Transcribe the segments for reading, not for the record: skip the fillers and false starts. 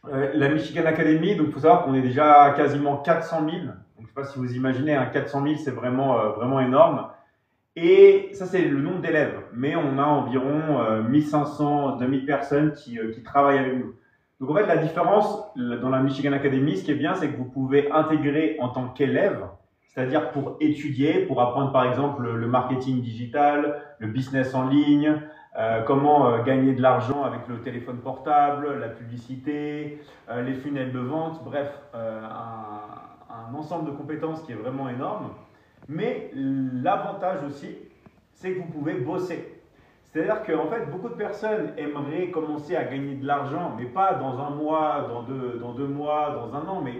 La Michigan Academy, donc il faut savoir qu'on est déjà à quasiment 400 000. Donc, je ne sais pas si vous imaginez, hein, 400 000, c'est vraiment énorme. Et ça, c'est le nombre d'élèves. Mais on a environ 1500, 2000 personnes qui travaillent avec nous. Donc en fait, la différence dans la Michigan Academy, ce qui est bien, c'est que vous pouvez intégrer en tant qu'élève, c'est-à-dire pour étudier, pour apprendre par exemple le marketing digital, le business en ligne, comment gagner de l'argent avec le téléphone portable, la publicité, les funnels de vente, bref, un ensemble de compétences qui est vraiment énorme. Mais l'avantage aussi, c'est que vous pouvez bosser. C'est-à-dire qu'en fait, beaucoup de personnes aimeraient commencer à gagner de l'argent, mais pas dans un mois, dans deux mois, dans un an, mais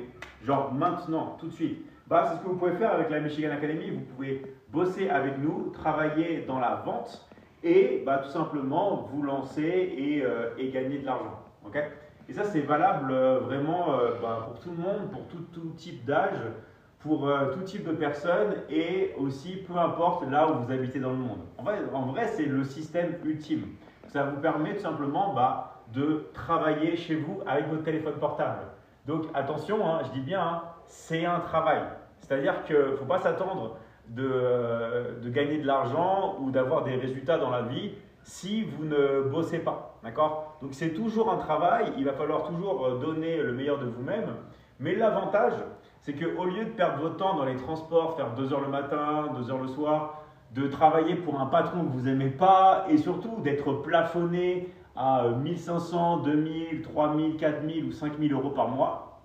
genre maintenant, tout de suite. Bah, c'est ce que vous pouvez faire avec la Michigan Academy. Vous pouvez bosser avec nous, travailler dans la vente et bah, tout simplement vous lancer et gagner de l'argent. Okay, et ça, c'est valable vraiment bah, pour tout le monde, pour tout type d'âge, pour tout type de personnes et aussi peu importe là où vous habitez dans le monde. En vrai c'est le système ultime. Ça vous permet tout simplement bah, de travailler chez vous avec votre téléphone portable. Donc attention, hein, je dis bien, hein, c'est un travail. C'est-à-dire qu'il ne faut pas s'attendre de gagner de l'argent ou d'avoir des résultats dans la vie si vous ne bossez pas. D'accord? Donc c'est toujours un travail, il va falloir toujours donner le meilleur de vous-même. Mais l'avantage, c'est qu'au lieu de perdre votre temps dans les transports, faire 2 heures le matin, 2 heures le soir, de travailler pour un patron que vous n'aimez pas et surtout d'être plafonné à 1500, 2000, 3000, 4000 ou 5000 euros par mois,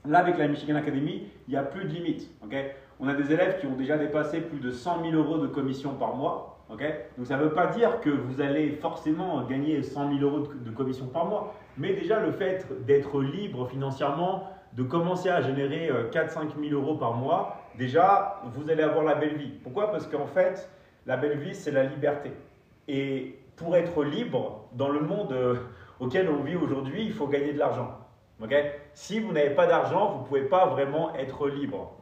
là avec la Michigan Academy, il n'y a plus de limite. Okay, on a des élèves qui ont déjà dépassé plus de 100 000 euros de commission par mois. Okay, donc ça ne veut pas dire que vous allez forcément gagner 100 000 euros de commission par mois, mais déjà le fait d'être libre financièrement, de commencer à générer 4-5 000 euros par mois, déjà, vous allez avoir la belle vie. Pourquoi? Parce qu'en fait, la belle vie, c'est la liberté. Et pour être libre, dans le monde auquel on vit aujourd'hui, il faut gagner de l'argent. Okay, si vous n'avez pas d'argent, vous ne pouvez pas vraiment être libre.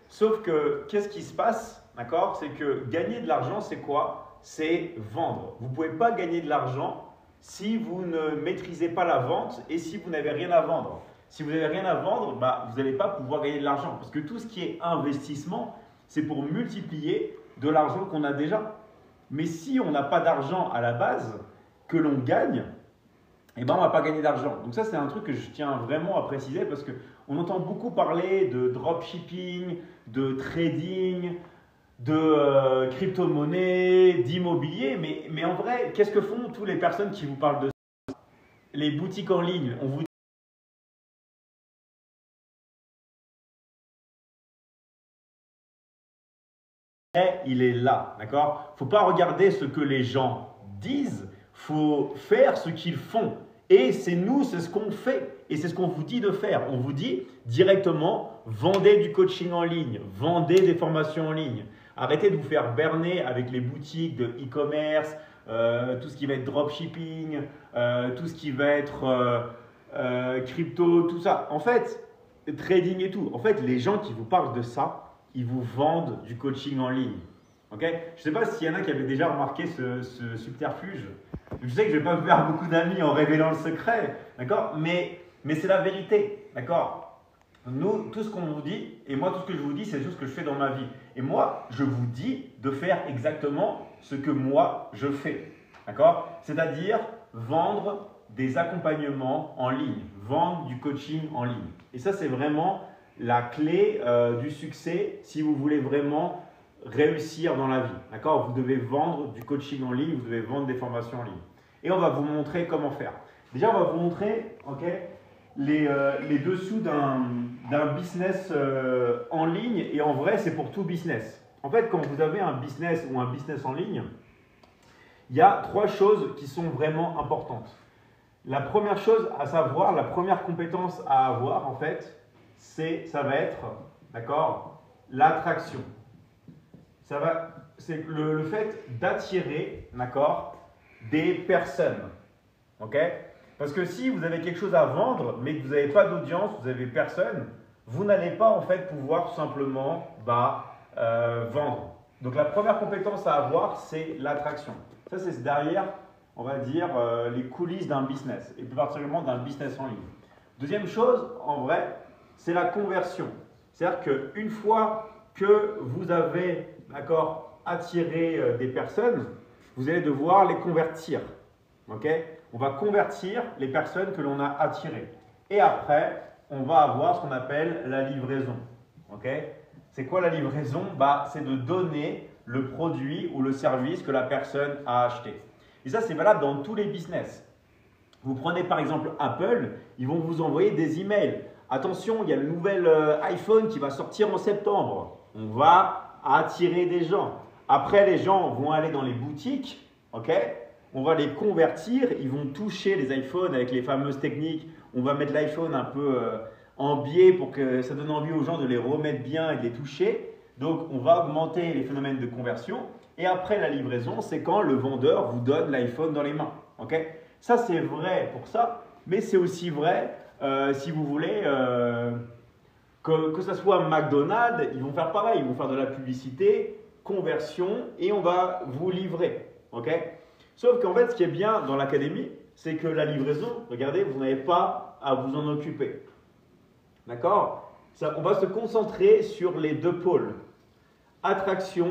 Sauf que, qu'est-ce qui se passe? D'accord? C'est que gagner de l'argent, c'est quoi? C'est vendre. Vous ne pouvez pas gagner de l'argent si vous ne maîtrisez pas la vente et si vous n'avez rien à vendre. Si vous n'avez rien à vendre, bah, vous n'allez pas pouvoir gagner de l'argent. Parce que tout ce qui est investissement, c'est pour multiplier de l'argent qu'on a déjà. Mais si on n'a pas d'argent à la base, que l'on gagne, eh ben, on ne va pas gagner d'argent. Donc ça, c'est un truc que je tiens vraiment à préciser parce qu'on entend beaucoup parler de dropshipping, de trading, de crypto-monnaie, d'immobilier. Mais en vrai, qu'est-ce que font toutes les personnes qui vous parlent de ça? Les boutiques en ligne, on vous il est là, d'accord? Faut pas regarder ce que les gens disent, faut faire ce qu'ils font. Et c'est nous, c'est ce qu'on fait. Et c'est ce qu'on vous dit de faire. On vous dit directement, vendez du coaching en ligne, vendez des formations en ligne. Arrêtez de vous faire berner avec les boutiques de e-commerce, tout ce qui va être dropshipping, tout ce qui va être crypto, tout ça. En fait, trading et tout. En fait, les gens qui vous parlent de ça, ils vous vendent du coaching en ligne. Okay, je ne sais pas s'il y en a qui avaient déjà remarqué ce subterfuge. Je sais que je ne vais pas me faire beaucoup d'amis en révélant le secret, d'accord, mais c'est la vérité, d'accord. Nous, tout ce qu'on vous dit, et moi tout ce que je vous dis, c'est tout ce que je fais dans ma vie. Et moi, je vous dis de faire exactement ce que moi, je fais, d'accord. C'est-à-dire vendre des accompagnements en ligne, vendre du coaching en ligne. Et ça, c'est vraiment la clé du succès si vous voulez vraiment réussir dans la vie. D'accord? Vous devez vendre du coaching en ligne, vous devez vendre des formations en ligne. Et on va vous montrer comment faire. Déjà, on va vous montrer les dessous d'un business en ligne. Et en vrai, c'est pour tout business. En fait, quand vous avez un business ou un business en ligne, il y a 3 choses qui sont vraiment importantes. La première chose à savoir, la première compétence à avoir, en fait, ça va être, d'accord, l'attraction. C'est le fait d'attirer, d'accord, des personnes. Ok? Parce que si vous avez quelque chose à vendre, mais que vous n'avez pas d'audience, vous n'avez personne, vous n'allez pas en fait pouvoir tout simplement vendre. Donc la première compétence à avoir, c'est l'attraction. Ça, c'est derrière, on va dire, les coulisses d'un business, et plus particulièrement d'un business en ligne. Deuxième chose, en vrai, c'est la conversion. C'est-à-dire qu'une fois que vous avez, d'accord, attiré des personnes, vous allez devoir les convertir. Ok? On va convertir les personnes que l'on a attirées. Et après, on va avoir ce qu'on appelle la livraison. Ok? C'est quoi la livraison? C'est de donner le produit ou le service que la personne a acheté. Et ça, c'est valable dans tous les business. Vous prenez par exemple Apple, ils vont vous envoyer des emails. Attention, il y a le nouvel iPhone qui va sortir en septembre. On va attirer des gens. Après, les gens vont aller dans les boutiques, ok? On va les convertir, ils vont toucher les iPhones avec les fameuses techniques. On va mettre l'iPhone un peu en biais pour que ça donne envie aux gens de les remettre bien et de les toucher. Donc, on va augmenter les phénomènes de conversion. Et après la livraison, c'est quand le vendeur vous donne l'iPhone dans les mains. Ok? Ça, c'est vrai pour ça, mais c'est aussi vrai, si vous voulez, que ce soit McDonald's, ils vont faire pareil. Ils vont faire de la publicité, conversion, et on va vous livrer. Ok? Sauf qu'en fait, ce qui est bien dans l'académie, c'est que la livraison, regardez, vous n'avez pas à vous en occuper. D'accord? On va se concentrer sur les deux pôles, attraction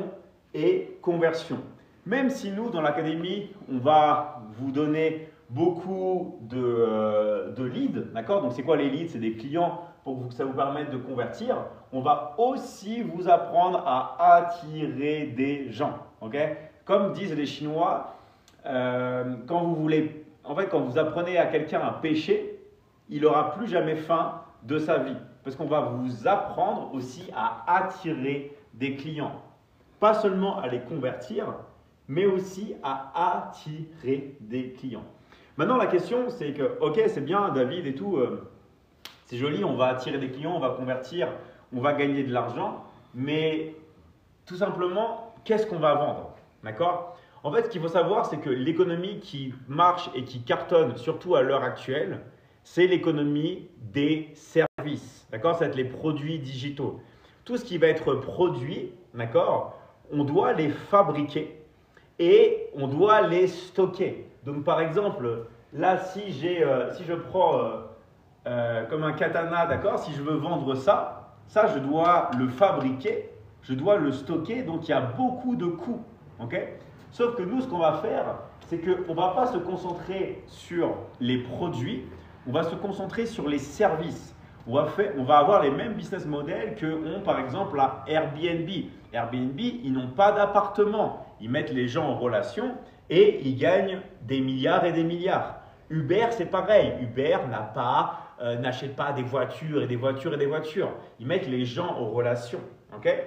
et conversion. Même si nous, dans l'académie, on va vous donner beaucoup de leads, d'accord? Donc, c'est quoi les leads? C'est des clients pour que ça vous permette de convertir. On va aussi vous apprendre à attirer des gens, ok? Comme disent les Chinois, quand vous apprenez à quelqu'un à pêcher, il n'aura plus jamais faim de sa vie. Parce qu'on va vous apprendre aussi à attirer des clients. Pas seulement à les convertir, mais aussi à attirer des clients. Maintenant, la question, c'est que, ok, c'est bien, David et tout, c'est joli, on va attirer des clients, on va convertir, on va gagner de l'argent, mais tout simplement, qu'est-ce qu'on va vendre? D'accord? En fait, ce qu'il faut savoir, c'est que l'économie qui marche et qui cartonne, surtout à l'heure actuelle, c'est l'économie des services. D'accord? Ça va être les produits digitaux. Tout ce qui va être produit, d'accord, on doit les fabriquer et on doit les stocker. Donc, par exemple, là, si je prends comme un katana, d'accord, si je veux vendre ça, je dois le fabriquer, je dois le stocker, donc il y a beaucoup de coûts. Okay? Sauf que nous, ce qu'on va faire, c'est qu'on ne va pas se concentrer sur les produits, on va se concentrer sur les services. On va avoir les mêmes business models que ont par exemple à Airbnb. Airbnb, ils n'ont pas d'appartement. Ils mettent les gens en relation et ils gagnent des milliards et des milliards. Uber, c'est pareil. Uber n'achète pas des voitures et des voitures et des voitures. Ils mettent les gens en relation. Okay?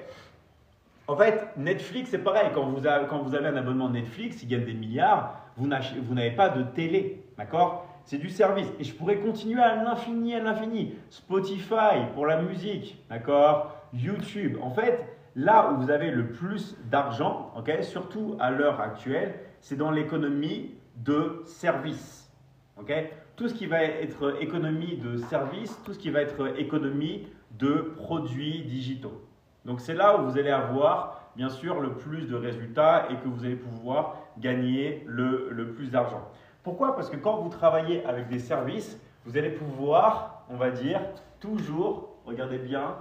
En fait, Netflix, c'est pareil. Quand vous avez un abonnement Netflix, ils gagnent des milliards, vous n'avez pas de télé. D'accord? C'est du service. Et je pourrais continuer à l'infini, à l'infini. Spotify pour la musique, d'accord? YouTube. En fait, là où vous avez le plus d'argent, okay, surtout à l'heure actuelle, c'est dans l'économie de service. Okay? Tout ce qui va être économie de service, tout ce qui va être économie de produits digitaux. Donc c'est là où vous allez avoir bien sûr le plus de résultats et que vous allez pouvoir gagner le plus d'argent. Pourquoi? Parce que quand vous travaillez avec des services, vous allez pouvoir, on va dire, toujours, regardez bien,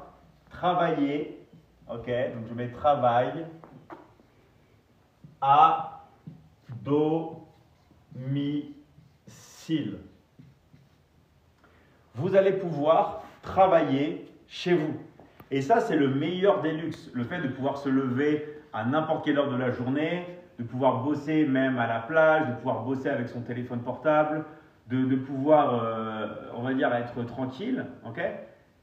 travailler, ok, donc je mets travail à domicile. Vous allez pouvoir travailler chez vous. Et ça, c'est le meilleur des luxes. Le fait de pouvoir se lever à n'importe quelle heure de la journée, de pouvoir bosser même à la plage, de pouvoir bosser avec son téléphone portable, de pouvoir, on va dire, être tranquille. Okay?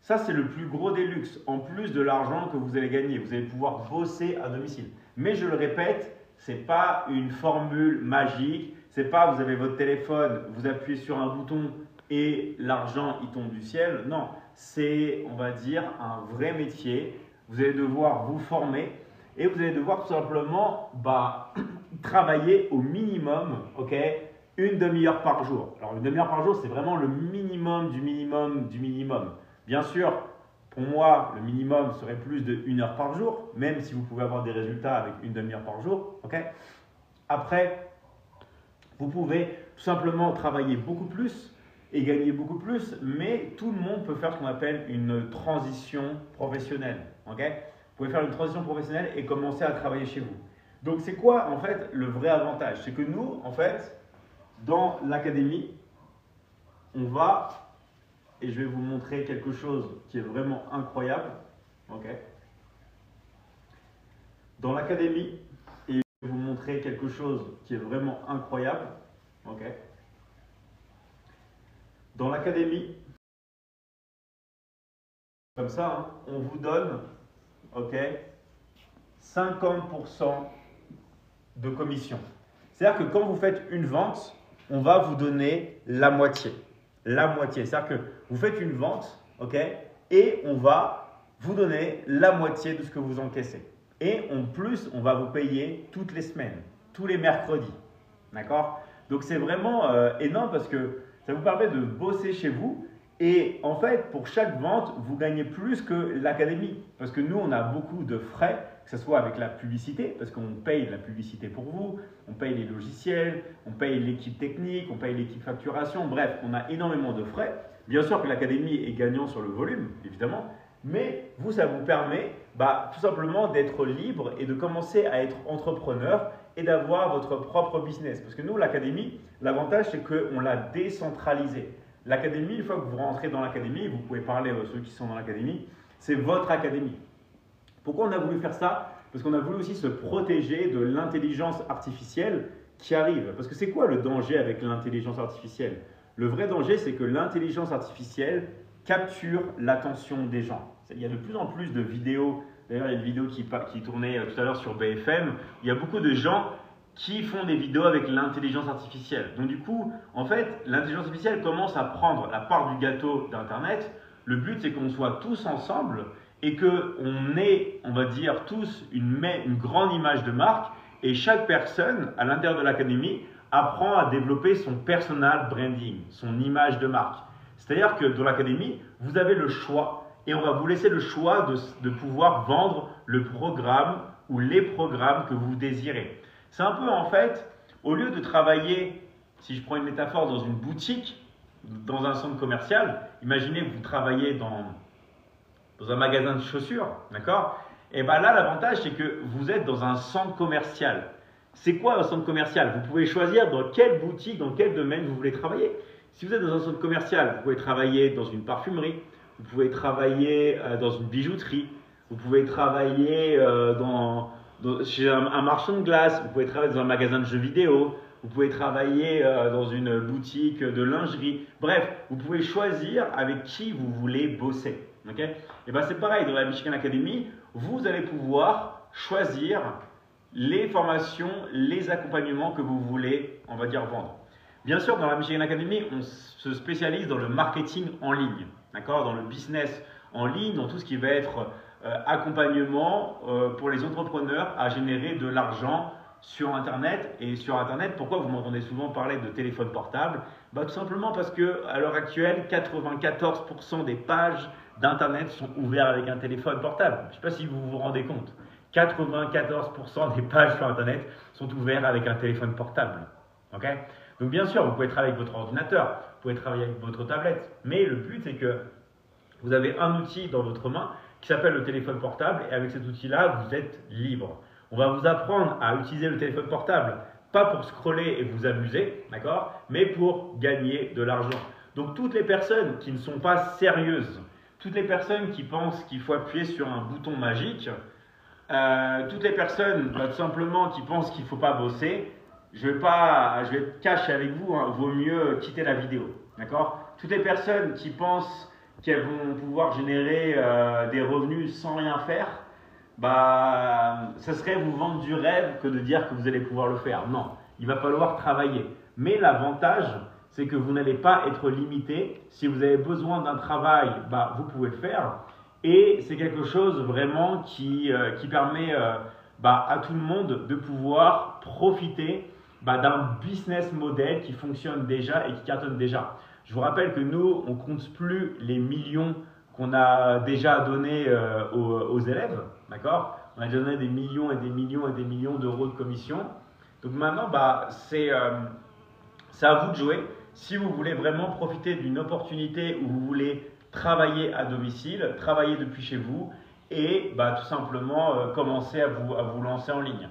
Ça, c'est le plus gros des luxes, en plus de l'argent que vous allez gagner. Vous allez pouvoir bosser à domicile. Mais je le répète, ce n'est pas une formule magique. C'est pas, vous avez votre téléphone, vous appuyez sur un bouton et l'argent, il tombe du ciel. Non, c'est, on va dire, un vrai métier. Vous allez devoir vous former. Et vous allez devoir tout simplement travailler au minimum, ok, une demi-heure par jour. Alors une demi-heure par jour, c'est vraiment le minimum du minimum du minimum. Bien sûr, pour moi, le minimum serait plus de 1 heure par jour, même si vous pouvez avoir des résultats avec une demi-heure par jour. Ok. Après, vous pouvez tout simplement travailler beaucoup plus et gagner beaucoup plus, mais tout le monde peut faire ce qu'on appelle une transition professionnelle. Okay, vous pouvez faire une transition professionnelle et commencer à travailler chez vous. Donc c'est quoi en fait le vrai avantage? C'est que nous, en fait, dans l'académie, on va, et je vais vous montrer quelque chose qui est vraiment incroyable. Okay, dans l'académie, et je vais vous montrer quelque chose qui est vraiment incroyable. Okay, dans l'académie, comme ça, hein, on vous donne 50% de commission. C'est-à-dire que quand vous faites une vente, on va vous donner la moitié. La moitié. C'est-à-dire que vous faites une vente, et on va vous donner la moitié de ce que vous encaissez. Et en plus, on va vous payer toutes les semaines, tous les mercredis. D'accord? Donc c'est vraiment énorme parce que ça vous permet de bosser chez vous. Et en fait, pour chaque vente, vous gagnez plus que l'académie. Parce que nous, on a beaucoup de frais, que ce soit avec la publicité, parce qu'on paye la publicité pour vous, on paye les logiciels, on paye l'équipe technique, on paye l'équipe facturation. Bref, on a énormément de frais. Bien sûr que l'académie est gagnant sur le volume, évidemment. Mais vous, ça vous permet tout simplement d'être libre et de commencer à être entrepreneur et d'avoir votre propre business. Parce que nous, l'académie, l'avantage, c'est qu'on l'a décentralisé. L'académie, une fois que vous rentrez dans l'académie, vous pouvez parler à ceux qui sont dans l'académie, c'est votre académie. Pourquoi on a voulu faire ça? Parce qu'on a voulu aussi se protéger de l'intelligence artificielle qui arrive. Parce que c'est quoi le danger avec l'intelligence artificielle? Le vrai danger, c'est que l'intelligence artificielle capture l'attention des gens. Il y a de plus en plus de vidéos, d'ailleurs il y a une vidéo qui tournait tout à l'heure sur BFM, il y a beaucoup de gens qui font des vidéos avec l'intelligence artificielle. Donc du coup, en fait, l'intelligence artificielle commence à prendre la part du gâteau d'Internet. Le but, c'est qu'on soit tous ensemble et qu'on ait, on va dire, tous une grande image de marque et chaque personne, à l'intérieur de l'académie, apprend à développer son personal branding, son image de marque. C'est-à-dire que dans l'académie, vous avez le choix et on va vous laisser le choix de pouvoir vendre le programme ou les programmes que vous désirez. C'est un peu en fait, au lieu de travailler, si je prends une métaphore, dans une boutique, dans un centre commercial, imaginez que vous travaillez dans un magasin de chaussures, d'accord? Et bien là, l'avantage, c'est que vous êtes dans un centre commercial. C'est quoi un centre commercial? Vous pouvez choisir dans quelle boutique, dans quel domaine vous voulez travailler. Si vous êtes dans un centre commercial, vous pouvez travailler dans une parfumerie, vous pouvez travailler dans une bijouterie, vous pouvez travailler chez un marchand de glace, vous pouvez travailler dans un magasin de jeux vidéo, vous pouvez travailler dans une boutique de lingerie. Bref, vous pouvez choisir avec qui vous voulez bosser. Okay? Et ben c'est pareil, dans la Michigan Academy, vous allez pouvoir choisir les formations, les accompagnements que vous voulez, on va dire, vendre. Bien sûr, dans la Michigan Academy, on se spécialise dans le marketing en ligne, d'accord, dans le business en ligne, dans tout ce qui va être accompagnement pour les entrepreneurs à générer de l'argent sur Internet. Et sur Internet, pourquoi vous m'entendez souvent parler de téléphone portable? Tout simplement parce qu'à l'heure actuelle, 94% des pages d'Internet sont ouvertes avec un téléphone portable. Je ne sais pas si vous vous rendez compte. 94% des pages sur Internet sont ouvertes avec un téléphone portable. Okay? Donc bien sûr, vous pouvez travailler avec votre ordinateur, vous pouvez travailler avec votre tablette, mais le but c'est que vous avez un outil dans votre main qui s'appelle le téléphone portable et avec cet outil-là, vous êtes libre. On va vous apprendre à utiliser le téléphone portable, pas pour scroller et vous amuser, d'accord, mais pour gagner de l'argent. Donc toutes les personnes qui ne sont pas sérieuses, toutes les personnes qui pensent qu'il faut appuyer sur un bouton magique, toutes les personnes tout simplement qui pensent qu'il ne faut pas bosser, je vais être cash avec vous, hein, vaut mieux quitter la vidéo, d'accord? Toutes les personnes qui pensent qu'elles vont pouvoir générer des revenus sans rien faire, ce serait vous vendre du rêve que de dire que vous allez pouvoir le faire. Non, il va falloir travailler. Mais l'avantage, c'est que vous n'allez pas être limité. Si vous avez besoin d'un travail, vous pouvez le faire. Et c'est quelque chose vraiment qui permet à tout le monde de pouvoir profiter d'un business model qui fonctionne déjà et qui cartonne déjà. Je vous rappelle que nous, on ne compte plus les millions qu'on a déjà donnés aux élèves, d'accord? On a déjà donné des millions et des millions et des millions d'euros de commission. Donc maintenant, c'est à vous de jouer. si vous voulez vraiment profiter d'une opportunité où vous voulez travailler à domicile, travailler depuis chez vous et tout simplement commencer à vous lancer en ligne.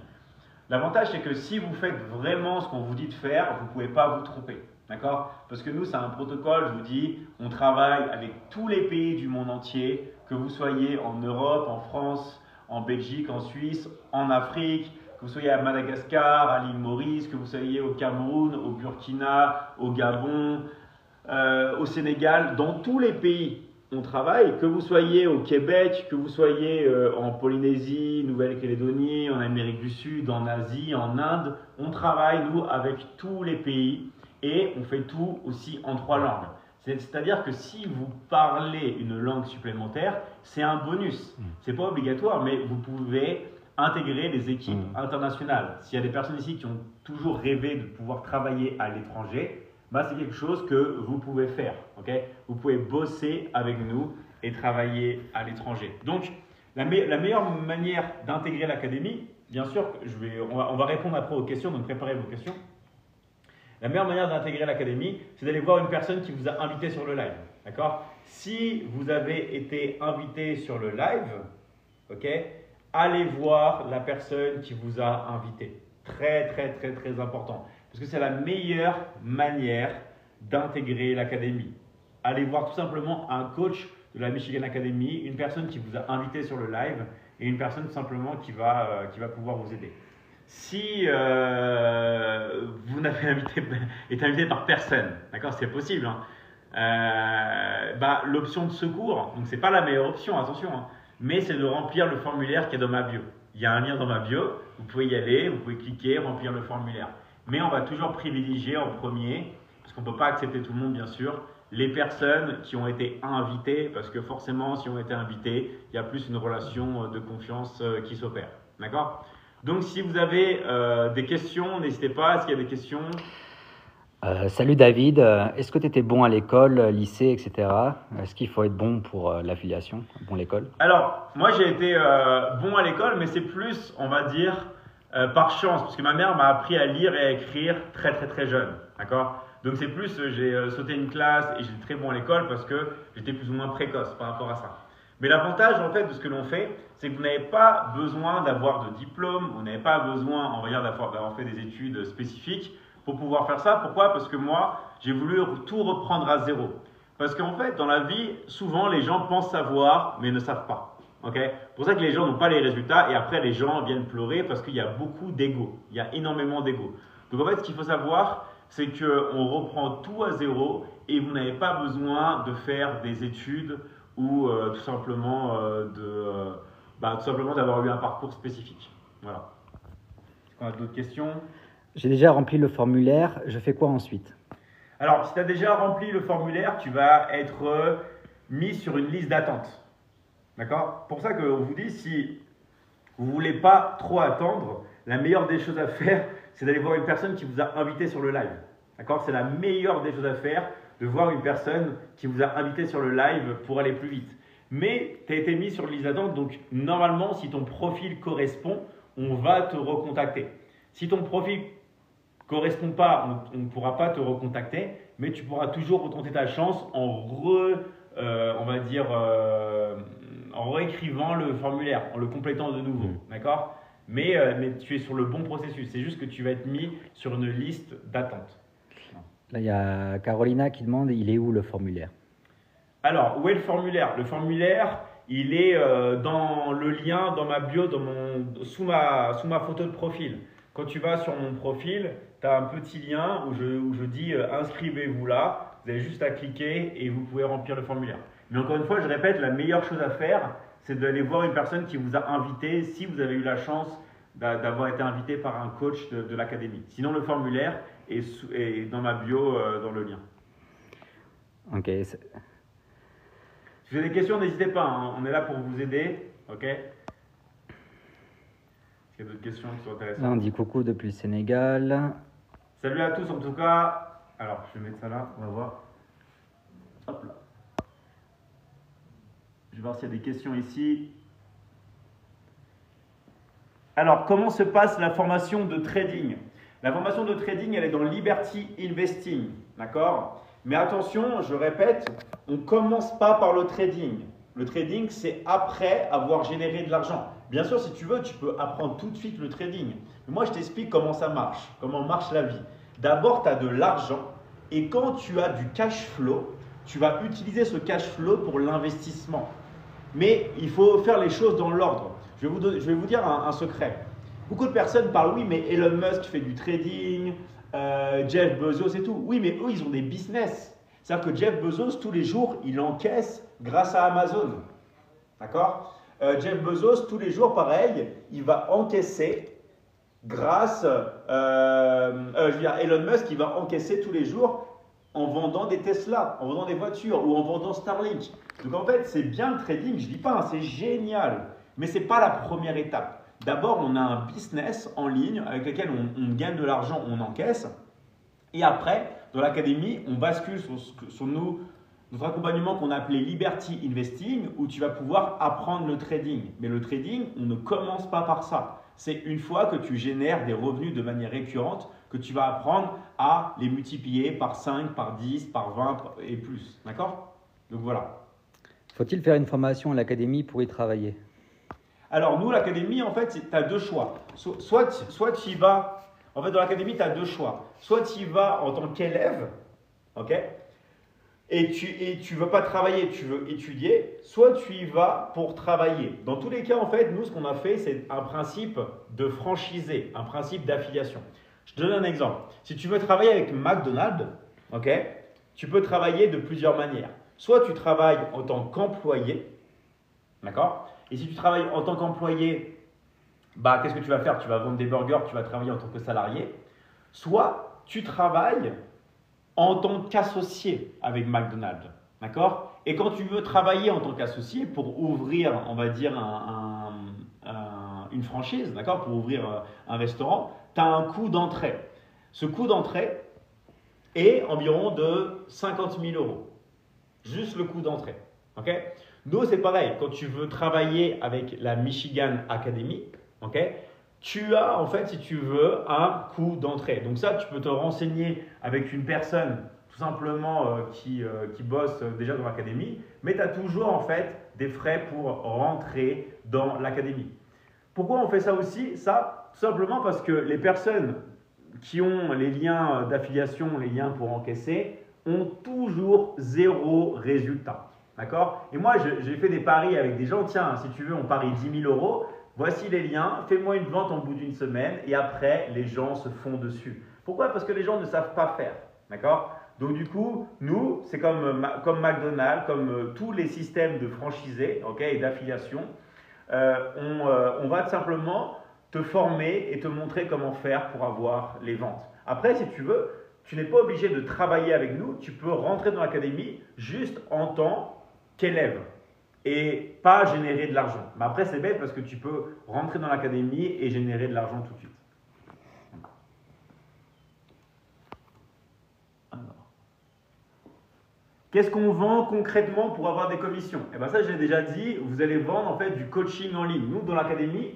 L'avantage, c'est que si vous faites vraiment ce qu'on vous dit de faire, vous ne pouvez pas vous tromper. D'accord? Parce que nous, c'est un protocole, je vous dis, on travaille avec tous les pays du monde entier, que vous soyez en Europe, en France, en Belgique, en Suisse, en Afrique, que vous soyez à Madagascar, à l'île Maurice, que vous soyez au Cameroun, au Burkina, au Gabon, au Sénégal, dans tous les pays on travaille, que vous soyez au Québec, que vous soyez en Polynésie, Nouvelle-Calédonie, en Amérique du Sud, en Asie, en Inde, on travaille nous avec tous les pays et on fait tout aussi en 3 langues. C'est-à-dire que si vous parlez une langue supplémentaire, c'est un bonus. C'est pas obligatoire, mais vous pouvez intégrer les équipes internationales. S'il y a des personnes ici qui ont toujours rêvé de pouvoir travailler à l'étranger, c'est quelque chose que vous pouvez faire. Okay? Vous pouvez bosser avec nous et travailler à l'étranger. Donc, la meilleure manière d'intégrer l'académie, bien sûr, on va répondre après aux questions, donc préparez vos questions. La meilleure manière d'intégrer l'académie, c'est d'aller voir une personne qui vous a invité sur le live. D'accord? Si vous avez été invité sur le live, allez voir la personne qui vous a invité. Très, très, très, très important. Parce que c'est la meilleure manière d'intégrer l'académie. Allez voir tout simplement un coach de la Michigan Academy, une personne qui vous a invité sur le live et une personne tout simplement qui va pouvoir vous aider. Si vous n'avez été invité par personne, d'accord, c'est possible, l'option de secours, donc c'est pas la meilleure option, attention, mais c'est de remplir le formulaire qui est dans ma bio. Il y a un lien dans ma bio, vous pouvez y aller, vous pouvez cliquer, remplir le formulaire. Mais on va toujours privilégier en premier, parce qu'on ne peut pas accepter tout le monde bien sûr, les personnes qui ont été invitées, parce que forcément si on a été invité, il y a plus une relation de confiance qui s'opère. D'accord? Donc si vous avez des questions, n'hésitez pas, est-ce qu'il y a des questions? Salut David, est-ce que tu étais bon à l'école, lycée, etc. Est-ce qu'il faut être bon pour l'affiliation, bon à l'école? Alors, moi j'ai été bon à l'école, mais c'est plus, on va dire, par chance, parce que ma mère m'a appris à lire et à écrire très très très jeune, d'accord? Donc c'est plus, j'ai sauté une classe et j'étais très bon à l'école parce que j'étais plus ou moins précoce par rapport à ça. Mais l'avantage en fait de ce que l'on fait, c'est que vous n'avez pas besoin d'avoir de diplôme, vous n'avez pas besoin, on va dire, d'avoir fait des études spécifiques pour pouvoir faire ça. Pourquoi? Parce que moi, j'ai voulu tout reprendre à zéro. Parce qu'en fait, dans la vie, souvent les gens pensent savoir, mais ne savent pas. C'est pour ça que les gens n'ont pas les résultats et après les gens viennent pleurer parce qu'il y a beaucoup d'ego. Il y a énormément d'ego. Donc en fait, ce qu'il faut savoir, c'est qu'on reprend tout à zéro et vous n'avez pas besoin de faire des études ou tout simplement d'avoir eu un parcours spécifique. Voilà. Est-ce qu'on a d'autres questions? J'ai déjà rempli le formulaire, je fais quoi ensuite? Alors, si tu as déjà rempli le formulaire, tu vas être mis sur une liste d'attente. D'accord? Pour ça qu'on vous dit, si vous ne voulez pas trop attendre, la meilleure des choses à faire, c'est d'aller voir une personne qui vous a invité sur le live. D'accord? C'est la meilleure des choses à faire, de voir une personne qui vous a invité sur le live pour aller plus vite. Mais tu as été mis sur une liste d'attente, donc normalement, si ton profil correspond, on va te recontacter. Si ton profil correspond pas, on ne pourra pas te recontacter, mais tu pourras toujours retenter ta chance en réécrivant le formulaire, en le complétant de nouveau, d'accord? Mais tu es sur le bon processus, c'est juste que tu vas être mis sur une liste d'attente. Là, il y a Carolina qui demande, il est où le formulaire? Alors, où est le formulaire? Le formulaire, il est dans le lien, dans ma bio, sous ma photo de profil. Quand tu vas sur mon profil, tu as un petit lien où je dis inscrivez-vous là. Vous avez juste à cliquer et vous pouvez remplir le formulaire. Mais encore une fois, je répète, la meilleure chose à faire, c'est d'aller voir une personne qui vous a invité si vous avez eu la chance d'avoir été invité par un coach de l'académie. Sinon, le formulaire est dans ma bio, dans le lien. Ok. Si vous avez des questions, n'hésitez pas. On est là pour vous aider. Ok. Est-ce qu'il y a d'autres questions qui sont intéressantes? Là, on dit coucou depuis le Sénégal. Salut à tous en tout cas. Alors, je vais mettre ça là, on va voir. Hop là. Je vais voir s'il y a des questions ici. Alors, comment se passe la formation de trading? La formation de trading, elle est dans Liberty Investing, d'accord? Mais attention, je répète, on ne commence pas par le trading. Le trading, c'est après avoir généré de l'argent. Bien sûr, si tu veux, tu peux apprendre tout de suite le trading. Mais moi, je t'explique comment ça marche, comment marche la vie. D'abord, tu as de l'argent et quand tu as du cash flow, tu vas utiliser ce cash flow pour l'investissement. Mais il faut faire les choses dans l'ordre. Je vais vous dire un secret. Beaucoup de personnes parlent, oui, mais Elon Musk fait du trading, Jeff Bezos et tout. Oui, mais eux, ils ont des business. C'est-à-dire que Jeff Bezos, tous les jours, il encaisse grâce à Amazon. D'accord? Jeff Bezos, tous les jours, pareil, il va encaisser grâce… je veux dire, Elon Musk, il va encaisser tous les jours en vendant des Tesla, en vendant des voitures ou en vendant Starlink. Donc en fait, c'est bien le trading, je ne dis pas, hein, c'est génial. Mais ce n'est pas la première étape. D'abord, on a un business en ligne avec lequel on gagne de l'argent, on encaisse. Et après, dans l'académie, on bascule sur notre accompagnement qu'on a appelé Liberty Investing, où tu vas pouvoir apprendre le trading. Mais le trading, on ne commence pas par ça. C'est une fois que tu génères des revenus de manière récurrente que tu vas apprendre à les multiplier par 5, par 10, par 20 et plus. D'accord? Donc voilà. Faut-il faire une formation à l'académie pour y travailler? Alors nous, l'académie, en fait, tu as deux choix. Soit tu y vas… En fait, dans l'académie, tu as deux choix. Soit tu y vas en tant qu'élève, ok, et tu ne veux pas travailler, tu veux étudier, soit tu y vas pour travailler. Dans tous les cas, en fait, nous, ce qu'on a fait, c'est un principe de franchisé, un principe d'affiliation. Je te donne un exemple. Si tu veux travailler avec McDonald's, ok, tu peux travailler de plusieurs manières. Soit tu travailles en tant qu'employé, d'accord? Et si tu travailles en tant qu'employé, bah, qu'est-ce que tu vas faire? Tu vas vendre des burgers, tu vas travailler en tant que salarié. Soit tu travailles en tant qu'associé avec McDonald's, d'accord? Et quand tu veux travailler en tant qu'associé pour ouvrir, on va dire, une franchise, d'accord? Pour ouvrir un restaurant, tu as un coût d'entrée. Ce coût d'entrée est environ de 50 000 euros. Juste le coût d'entrée, ok? Nous, c'est pareil. Quand tu veux travailler avec la Michigan Academy, ok, tu as en fait, si tu veux, un coût d'entrée. Donc ça, tu peux te renseigner avec une personne tout simplement qui bosse déjà dans l'académie, mais tu as toujours en fait des frais pour rentrer dans l'académie. Pourquoi on fait ça aussi? Ça, tout simplement parce que les personnes qui ont les liens d'affiliation, les liens pour encaisser, ont toujours zéro résultat. D'accord? Et moi, j'ai fait des paris avec des gens. Tiens, si tu veux, on parie 10 000 euros. Voici les liens. Fais-moi une vente en bout d'une semaine. Et après, les gens se font dessus. Pourquoi? Parce que les gens ne savent pas faire. D'accord? Donc du coup, nous, c'est comme McDonald's, comme tous les systèmes de franchisés, okay, et d'affiliation. On va tout simplement te former et te montrer comment faire pour avoir les ventes. Après, si tu veux, tu n'es pas obligé de travailler avec nous. Tu peux rentrer dans l'académie juste en tant qu'élève et pas générer de l'argent. Mais après, c'est bête parce que tu peux rentrer dans l'académie et générer de l'argent tout de suite. Qu'est-ce qu'on vend concrètement pour avoir des commissions? Eh bien ça, j'ai déjà dit, vous allez vendre en fait du coaching en ligne. Nous, dans l'académie,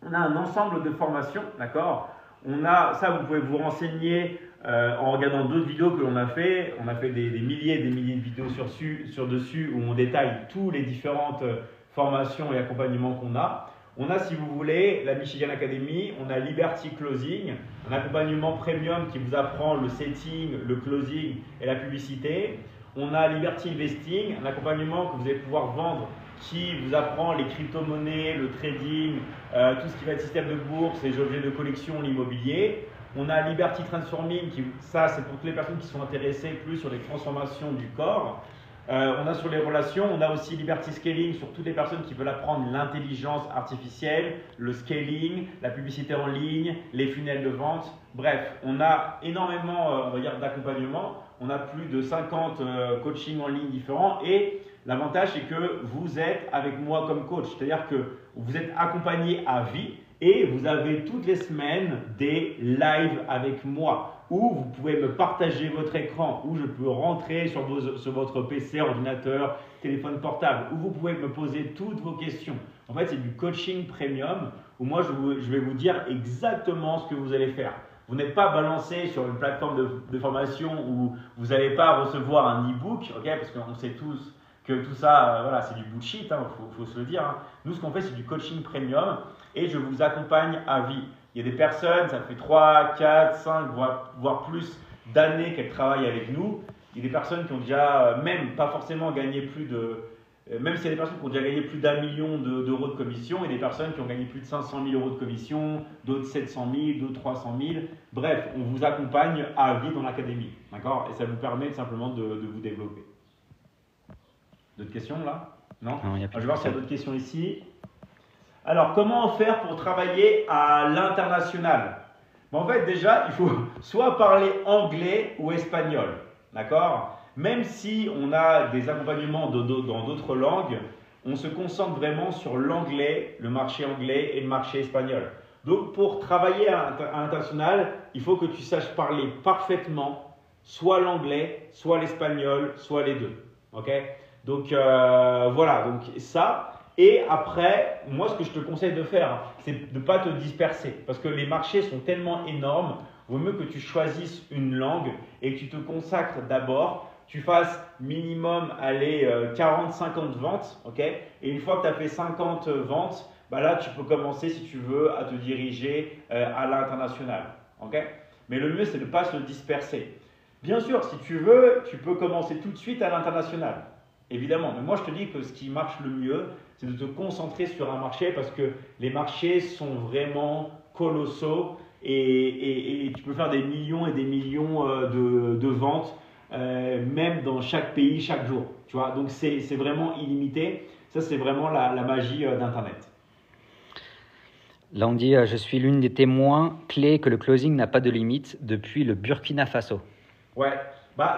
on a un ensemble de formations, d'accord? On a, ça, vous pouvez vous renseigner en regardant d'autres vidéos que l'on a fait. On a fait des milliers et des milliers de vidéos sur dessus où on détaille toutes les différentes formations et accompagnements qu'on a. On a, si vous voulez, la Michigan Academy, on a Liberty Closing, un accompagnement premium qui vous apprend le setting, le closing et la publicité. On a Liberty Investing, un accompagnement que vous allez pouvoir vendre qui vous apprend les crypto-monnaies, le trading, tout ce qui va être système de bourse, les objets de collection, l'immobilier. On a Liberty Transforming, ça c'est pour toutes les personnes qui sont intéressées plus sur les transformations du corps. On a sur les relations, on a aussi Liberty Scaling sur toutes les personnes qui veulent apprendre l'intelligence artificielle, le scaling, la publicité en ligne, les funnels de vente. Bref, on a énormément on va dire, d'accompagnement. On a plus de 50 coachings en ligne différents et l'avantage c'est que vous êtes avec moi comme coach. C'est-à-dire que vous êtes accompagné à vie et vous avez toutes les semaines des lives avec moi où vous pouvez me partager votre écran, où je peux rentrer sur votre PC, ordinateur, téléphone portable, où vous pouvez me poser toutes vos questions. En fait, c'est du coaching premium où moi, je vais vous dire exactement ce que vous allez faire. vous n'êtes pas balancé sur une plateforme de formation où vous n'allez pas recevoir un e-book, ok, parce qu'on sait tous que tout ça, voilà, c'est du bullshit, hein, faut se le dire. Hein. Nous, ce qu'on fait, c'est du coaching premium et je vous accompagne à vie. Il y a des personnes, ça fait 3, 4, 5, voire plus d'années qu'elles travaillent avec nous. Il y a des personnes qui ont déjà, même pas forcément gagné plus de, même s'il y a des personnes qui ont déjà gagné plus d'1 million d'euros de commission et des personnes qui ont gagné plus de 500 000 euros de commission, d'autres 700 000, d'autres 300 000. Bref, on vous accompagne à vie dans l'académie, d'accord? Et ça vous permet simplement de vous développer. D'autres questions là? Non, il y a je vais voir s'il y a d'autres questions ici. Alors, comment faire pour travailler à l'international? En fait, déjà, il faut soit parler anglais ou espagnol, d'accord? Même si on a des accompagnements dans d'autres langues, on se concentre vraiment sur l'anglais, le marché anglais et le marché espagnol. Donc, pour travailler à l'international, il faut que tu saches parler parfaitement soit l'anglais, soit l'espagnol, soit les deux, ok? Donc, voilà, donc ça… Et après, moi, ce que je te conseille de faire, c'est de ne pas te disperser parce que les marchés sont tellement énormes. Il vaut mieux que tu choisisses une langue et que tu te consacres d'abord. Tu fasses minimum 40-50 ventes. Okay, et une fois que tu as fait 50 ventes, bah là, tu peux commencer, si tu veux, à te diriger à l'international. Okay, mais le mieux, c'est de ne pas se disperser. Bien sûr, si tu veux, tu peux commencer tout de suite à l'international. Évidemment, mais moi je te dis que ce qui marche le mieux, c'est de te concentrer sur un marché parce que les marchés sont vraiment colossaux et tu peux faire des millions et des millions de ventes, même dans chaque pays, chaque jour. Tu vois, donc c'est vraiment illimité. Ça, c'est vraiment la magie d'Internet. Là, on dit je suis l'une des témoins clés que le closing n'a pas de limite depuis le Burkina Faso. Ouais.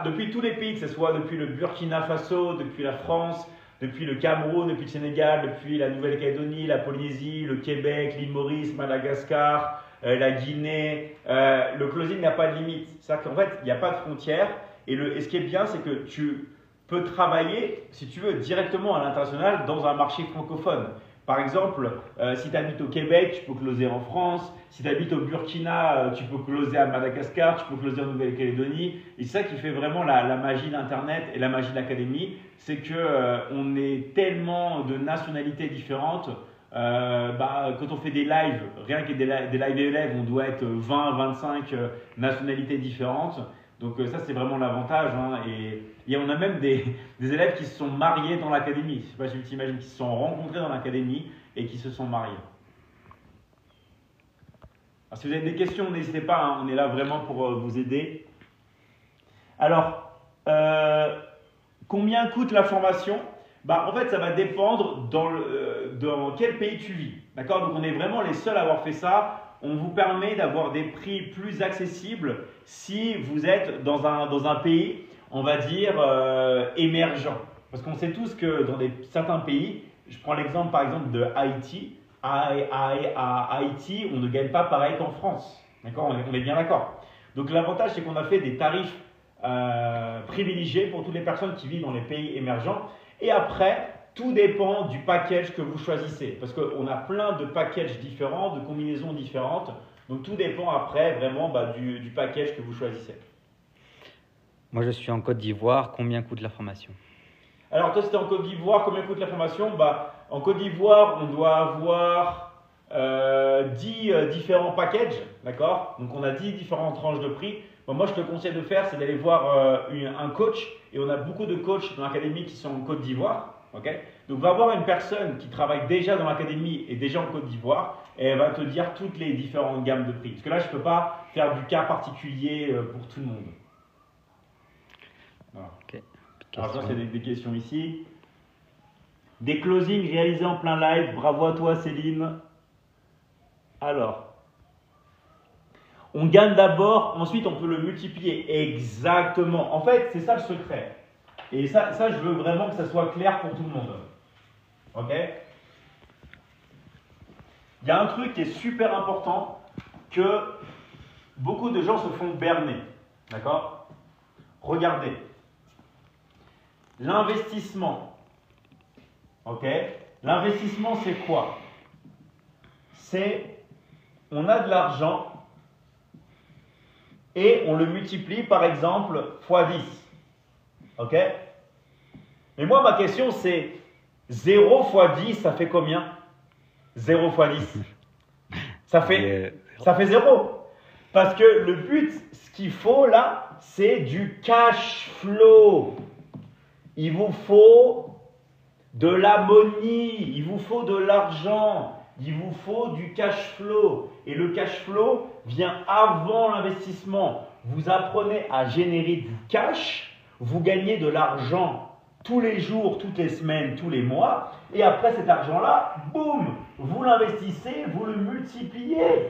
Depuis tous les pays, que ce soit depuis le Burkina Faso, depuis la France, depuis le Cameroun, depuis le Sénégal, depuis la Nouvelle-Calédonie, la Polynésie, le Québec, l'île Maurice, Madagascar, la Guinée, le closing n'a pas de limite. C'est-à-dire qu'en fait, il n'y a pas de frontières. Et ce qui est bien, c'est que tu peux travailler, si tu veux, directement à l'international dans un marché francophone. Par exemple, si tu habites au Québec, tu peux closer en France. Si tu habites au Burkina, tu peux closer à Madagascar, tu peux closer en Nouvelle-Calédonie. Et c'est ça qui fait vraiment la magie d'Internet et la magie de l'académie, c'est qu'on est tellement de nationalités différentes. Quand on fait des lives, rien que des lives élèves, on doit être 20-25 nationalités différentes. Donc ça, c'est vraiment l'avantage. Hein. Et on a même des élèves qui se sont mariés dans l'académie. Je ne sais pas si tu t'imagines, qui se sont rencontrés dans l'académie et qui se sont mariés. Alors, si vous avez des questions, n'hésitez pas. Hein. On est là vraiment pour vous aider. Alors, combien coûte la formation? En fait, ça va dépendre dans quel pays tu vis. D'accord? Donc, on est vraiment les seuls à avoir fait ça. On vous permet d'avoir des prix plus accessibles si vous êtes dans un pays, on va dire, émergent. Parce qu'on sait tous que dans certains pays, je prends l'exemple par exemple de Haïti. À Haïti, on ne gagne pas pareil qu'en France. D'accord? On est bien d'accord. Donc l'avantage, c'est qu'on a fait des tarifs privilégiés pour toutes les personnes qui vivent dans les pays émergents. Et après, tout dépend du package que vous choisissez. Parce qu'on a plein de packages différents, de combinaisons différentes. Donc tout dépend après vraiment du package que vous choisissez. Moi, je suis en Côte d'Ivoire. Combien coûte la formation? Alors toi, c'était en Côte d'Ivoire. Combien coûte la formation? En Côte d'Ivoire, on doit avoir 10 différents packages. D'accord? Donc on a 10 différentes tranches de prix. Moi, je te conseille de faire, c'est d'aller voir un coach. Et on a beaucoup de coachs dans l'académie qui sont en Côte d'Ivoire. Okay? Donc, va voir une personne qui travaille déjà dans l'académie et déjà en Côte d'Ivoire et elle va te dire toutes les différentes gammes de prix. Parce que là, je ne peux pas faire du cas particulier pour tout le monde. Voilà. Okay. Alors, ça, c'est des questions ici. Des closings réalisés en plein live. Bravo à toi, Céline. Alors, on gagne d'abord, ensuite on peut le multiplier. Exactement. En fait, c'est ça le secret. Et ça, je veux vraiment que ça soit clair pour tout le monde. Ok? Il y a un truc qui est super important que beaucoup de gens se font berner. D'accord? Regardez. L'investissement. Ok? L'investissement, c'est quoi? C'est, on a de l'argent et on le multiplie par exemple fois 10. Ok? Mais moi, ma question c'est 0 fois 10, ça fait combien? 0 fois 10. Ça fait 0. Parce que le but, ce qu'il faut là, c'est du cash flow. Il vous faut de la money, il vous faut de l'argent, il vous faut du cash flow. Et le cash flow vient avant l'investissement. Vous apprenez à générer du cash, vous gagnez de l'argent tous les jours, toutes les semaines, tous les mois. Et après cet argent-là, boum, vous l'investissez, vous le multipliez.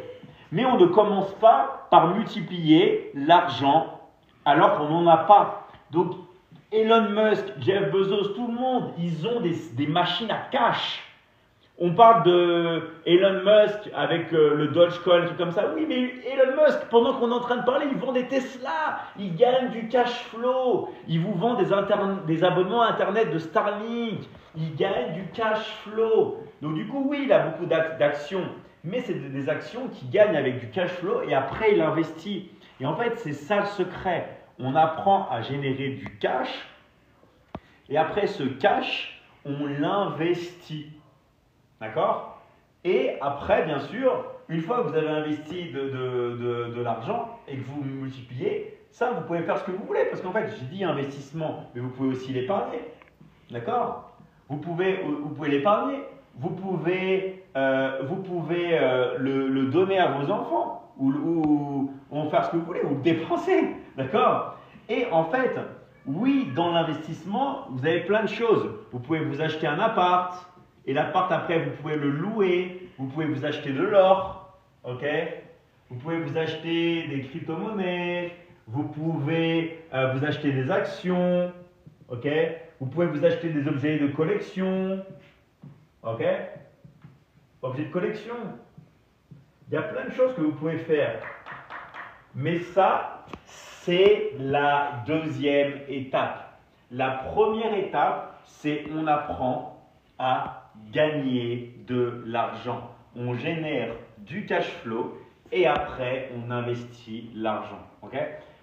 Mais on ne commence pas par multiplier l'argent alors qu'on n'en a pas. Donc, Elon Musk, Jeff Bezos, tout le monde, ils ont des machines à cash. On parle de Elon Musk avec le Dogecoin, tout comme ça. Oui, mais Elon Musk, pendant qu'on est en train de parler, il vend des Tesla. Il gagne du cash flow. Il vous vend des abonnements Internet de Starlink. Il gagne du cash flow. Donc du coup, oui, il a beaucoup d'actions. Mais c'est des actions qui gagnent avec du cash flow et après, il investit. Et en fait, c'est ça le secret. On apprend à générer du cash et après ce cash, on l'investit. D'accord? Et après, bien sûr, une fois que vous avez investi de l'argent et que vous multipliez, ça, vous pouvez faire ce que vous voulez. Parce qu'en fait, j'ai dit investissement, mais vous pouvez aussi l'épargner. D'accord? Vous pouvez l'épargner. Vous pouvez le donner à vos enfants ou faire ce que vous voulez, ou le dépenser. D'accord? Et en fait, oui, dans l'investissement, vous avez plein de choses. Vous pouvez vous acheter un appart. Et l'appart, après, vous pouvez le louer, vous pouvez vous acheter de l'or, ok? Vous pouvez vous acheter des crypto-monnaies, vous pouvez vous acheter des actions, ok? Vous pouvez vous acheter des objets de collection, ok? Objets de collection. Il y a plein de choses que vous pouvez faire. Mais ça, c'est la deuxième étape. La première étape, c'est on apprend à gagner de l'argent. On génère du cash flow et après on investit l'argent. Ok?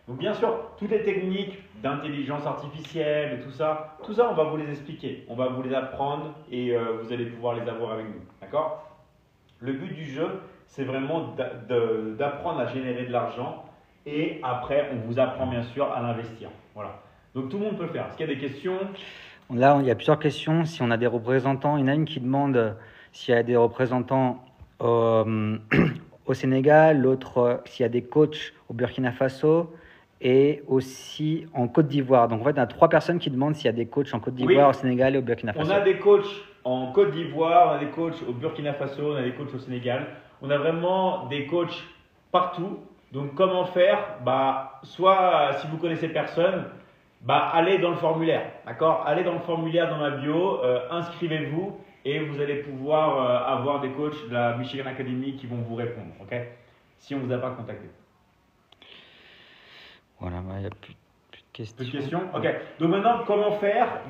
Donc bien sûr, toutes les techniques d'intelligence artificielle et tout ça, on va vous les expliquer. On va vous les apprendre et vous allez pouvoir les avoir avec nous. D'accord? Le but du jeu, c'est vraiment d'apprendre à générer de l'argent et après on vous apprend bien sûr à l'investir. Voilà. Donc tout le monde peut le faire. Est-ce qu'il y a des questions? Là, il y a plusieurs questions. Si on a des représentants, il y en a une qui demande s'il y a des représentants au Sénégal, l'autre s'il y a des coachs au Burkina Faso et aussi en Côte d'Ivoire. Donc en fait, il y a 3 personnes qui demandent s'il y a des coachs en Côte d'Ivoire, au Sénégal et au Burkina Faso. On a des coachs en Côte d'Ivoire, on a des coachs au Burkina Faso, on a des coachs au Sénégal. On a vraiment des coachs partout. Donc comment faire? Soit si vous connaissez personne, allez dans le formulaire, d'accord? Allez dans le formulaire dans ma bio, inscrivez-vous et vous allez pouvoir avoir des coachs de la Michigan Academy qui vont vous répondre, ok? Si on ne vous a pas contacté. Voilà, il n'y a plus de questions. Plus de questions? Ok. Donc maintenant, comment faire?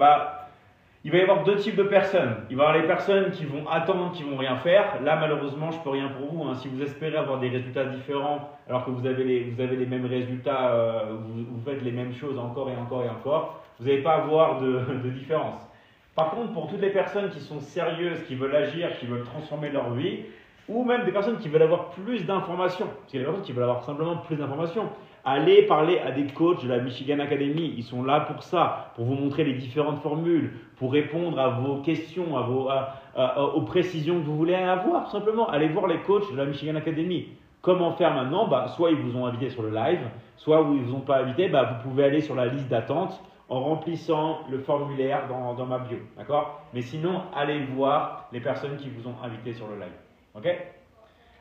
Il va y avoir 2 types de personnes. Il va y avoir les personnes qui vont attendre, qui vont rien faire. Là, malheureusement, je peux rien pour vous. Si vous espérez avoir des résultats différents, alors que vous avez les mêmes résultats, vous faites les mêmes choses encore et encore et encore, vous n'allez pas avoir de différence. Par contre, pour toutes les personnes qui sont sérieuses, qui veulent agir, qui veulent transformer leur vie, ou même des personnes qui veulent avoir plus d'informations, parce qu'il y a des personnes qui veulent avoir simplement plus d'informations, allez parler à des coachs de la Michigan Academy. Ils sont là pour ça, pour vous montrer les différentes formules, pour répondre à vos questions, aux précisions que vous voulez avoir. Tout simplement, allez voir les coachs de la Michigan Academy. Comment faire maintenant? Soit ils vous ont invité sur le live, soit ils ne vous ont pas invité. Vous pouvez aller sur la liste d'attente en remplissant le formulaire dans ma bio. D'accord? Mais sinon, allez voir les personnes qui vous ont invité sur le live. Ok?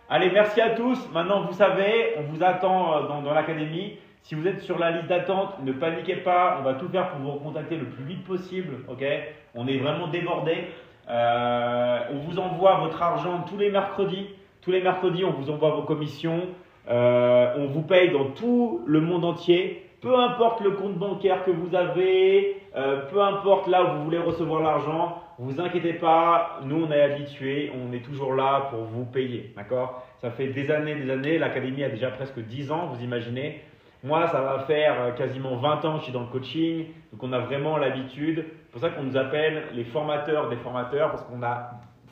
Allez, merci à tous. Maintenant, vous savez, on vous attend dans l'académie. Si vous êtes sur la liste d'attente, ne paniquez pas. On va tout faire pour vous recontacter le plus vite possible. Ok? On est vraiment débordés. On vous envoie votre argent tous les mercredis. Tous les mercredis, on vous envoie vos commissions. On vous paye dans tout le monde entier. Peu importe le compte bancaire que vous avez, peu importe là où vous voulez recevoir l'argent, vous inquiétez pas, nous on est habitués, on est toujours là pour vous payer, d'accord? Ça fait des années, l'académie a déjà presque 10 ans, vous imaginez. Moi, ça va faire quasiment 20 ans que je suis dans le coaching, donc on a vraiment l'habitude. C'est pour ça qu'on nous appelle les formateurs des formateurs, parce qu'on a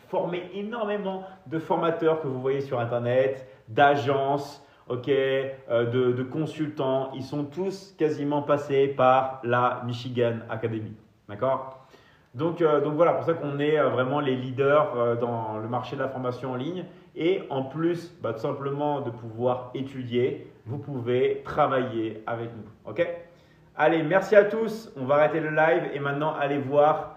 formé énormément de formateurs que vous voyez sur Internet, d'agences, de consultants. Ils sont tous quasiment passés par la Michigan Academy. D'accord? Donc voilà, pour ça qu'on est vraiment les leaders dans le marché de la formation en ligne. Et en plus, tout simplement de pouvoir étudier, vous pouvez travailler avec nous. Ok? Allez, merci à tous. On va arrêter le live et maintenant allez voir